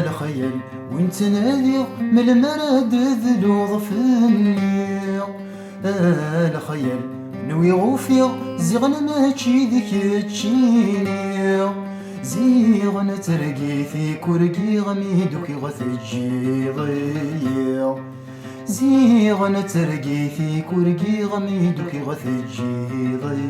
الخيال وين تنادي من المراد ذلوض فني. الخيال نوي غوفي زيغن ماشي ذيك تشيني. زيغن ترقي في كرقي غميدوكي غثجيضي. زيغن ترقي في كرقي غميدوكي غثجيضي.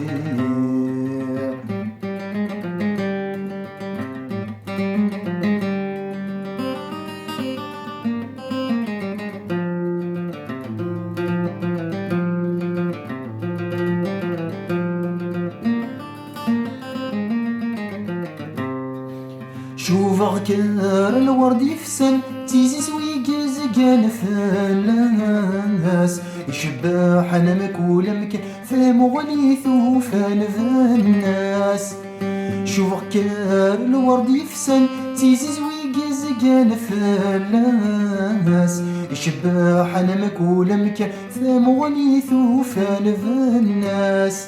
شوف غكار الورد يفسن تيزي سوي قزقان فالناس يشبح انا مكولمك فهم غليث وفان فالناس. شوف غكار الورد يفسن تيزي سوي قزقان فالناس يشبح انا مكولمك فهم غليث وفان فالناس.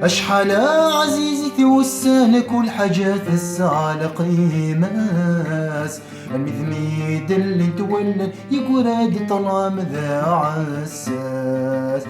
أشحال عزيزي توسان كل حاجات الساعة قيماس. المذميد اللي تولن يقول هادي طلع مذاع الساس.